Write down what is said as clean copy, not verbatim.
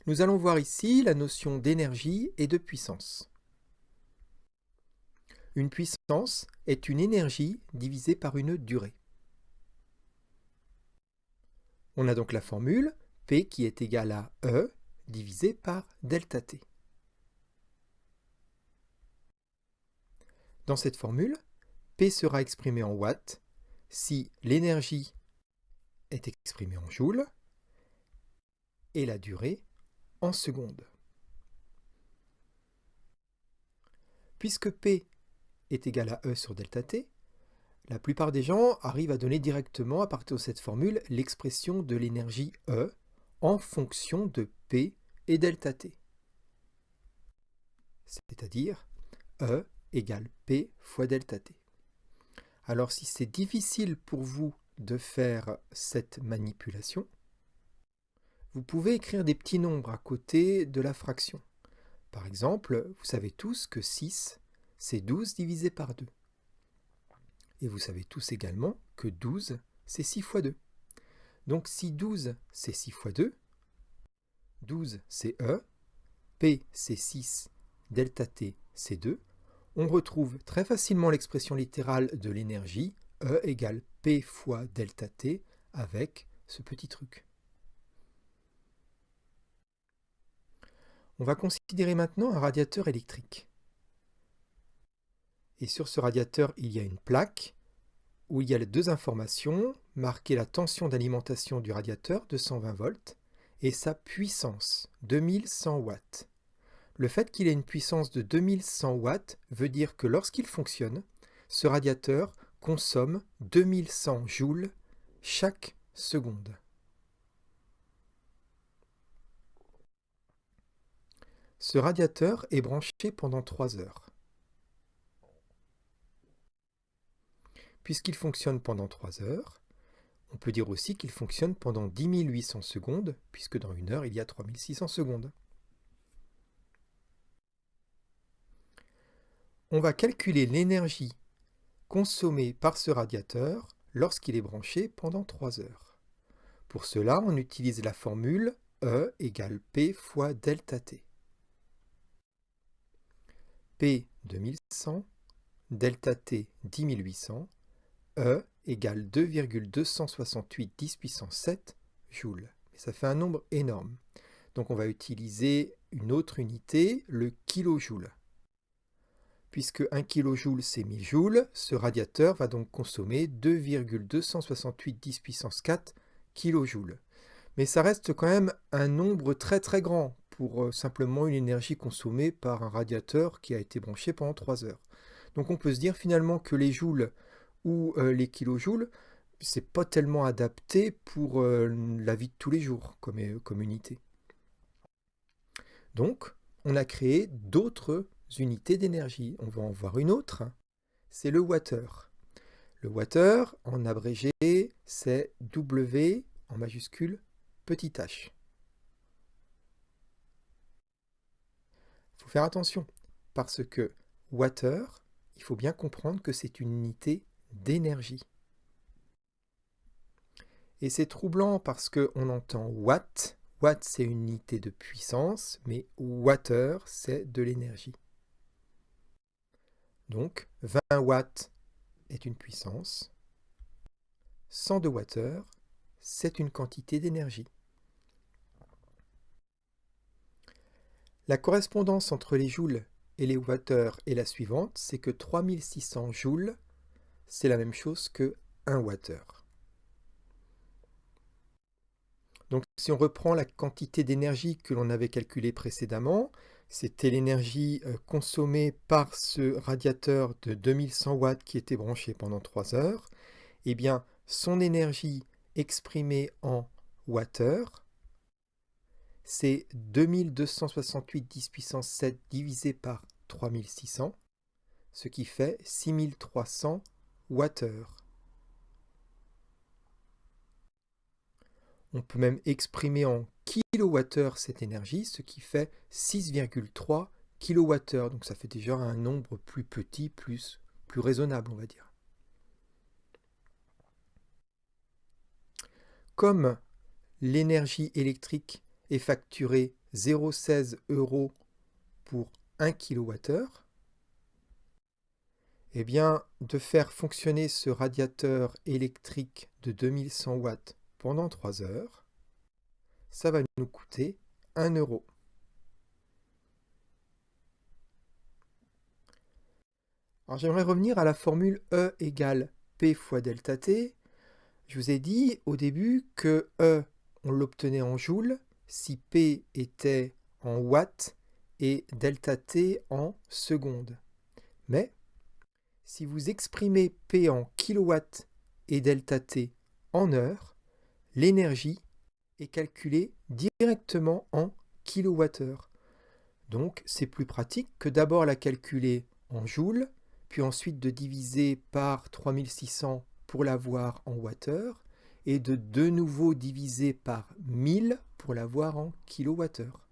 Nous allons voir ici la notion d'énergie et de puissance. Une puissance est une énergie divisée par une durée. On a donc la formule P qui est égale à E divisé par delta T. Dans cette formule, P sera exprimé en watts si l'énergie est exprimée en joules et la durée en secondes. Puisque P est égal à E sur delta T, la plupart des gens arrivent à donner directement, à partir de cette formule, l'expression de l'énergie E en fonction de P et delta T. C'est-à-dire E égale P fois delta T. Alors si c'est difficile pour vous de faire cette manipulation, vous pouvez écrire des petits nombres à côté de la fraction. Par exemple, vous savez tous que 6, c'est 12 divisé par 2. Et vous savez tous également que 12, c'est 6 fois 2. Donc si 12, c'est 6 fois 2, 12, c'est E, P, c'est 6, delta T, c'est 2, on retrouve très facilement l'expression littérale de l'énergie, E égale P fois delta T, avec ce petit truc. On va considérer maintenant un radiateur électrique. Et sur ce radiateur, il y a une plaque où il y a les deux informations, marquées la tension d'alimentation du radiateur, 220 volts, et sa puissance, 2100 watts. Le fait qu'il ait une puissance de 2100 watts veut dire que lorsqu'il fonctionne, ce radiateur consomme 2100 joules chaque seconde. Ce radiateur est branché pendant 3 heures. Puisqu'il fonctionne pendant 3 heures, on peut dire aussi qu'il fonctionne pendant 10 800 secondes, puisque dans une heure, il y a 3600 secondes. On va calculer l'énergie consommée par ce radiateur lorsqu'il est branché pendant 3 heures. Pour cela, on utilise la formule E égale P fois delta T. P 2100, delta T 10 800, E égale 2,268 10 puissance 7 joules. Et ça fait un nombre énorme. Donc on va utiliser une autre unité, le kilojoule. Puisque 1 kJ c'est 1000 joules, ce radiateur va donc consommer 2,268 10 puissance 4 kJ. Mais ça reste quand même un nombre très très grand pour simplement une énergie consommée par un radiateur qui a été branché pendant 3 heures. Donc on peut se dire finalement que les joules ou les kilojoules, c'est pas tellement adapté pour la vie de tous les jours comme unité. Donc on a créé d'autres unités d'énergie. On va en voir une autre, c'est le wattheure. Le wattheure, en abrégé, c'est W en majuscule petit h. Il faut faire attention, parce que wattheure, il faut bien comprendre que c'est une unité d'énergie. Et c'est troublant parce qu'on entend watt. Watt, c'est une unité de puissance, mais wattheure, c'est de l'énergie. Donc, 20 watts est une puissance. 100 wattheure, c'est une quantité d'énergie. La correspondance entre les joules et les wattheures est la suivante, c'est que 3600 joules, c'est la même chose que 1 wattheure. Donc si on reprend la quantité d'énergie que l'on avait calculée précédemment, c'était l'énergie consommée par ce radiateur de 2100 watts qui était branché pendant 3 heures, et bien son énergie exprimée en wattheure, c'est 2268 10 puissance 7 divisé par 3600, ce qui fait 6300 wattheures. On peut même exprimer en kilowattheures cette énergie, ce qui fait 6,3 kWh. Donc ça fait déjà un nombre plus petit, plus raisonnable, on va dire. Comme l'énergie électrique est facturé 0,16 € pour 1 kWh, eh bien, de faire fonctionner ce radiateur électrique de 2100 watts pendant 3 heures, ça va nous coûter 1 €. Alors j'aimerais revenir à la formule E égale P fois delta T. Je vous ai dit au début que E, on l'obtenait en joules si P était en watts et delta T en secondes. Mais si vous exprimez P en kilowatts et delta T en heures, l'énergie est calculée directement en kilowattheures. Donc c'est plus pratique que d'abord la calculer en joules, puis ensuite de diviser par 3600 pour l'avoir en wattheures, et de nouveau diviser par 1000 pour l'avoir en kilowattheures.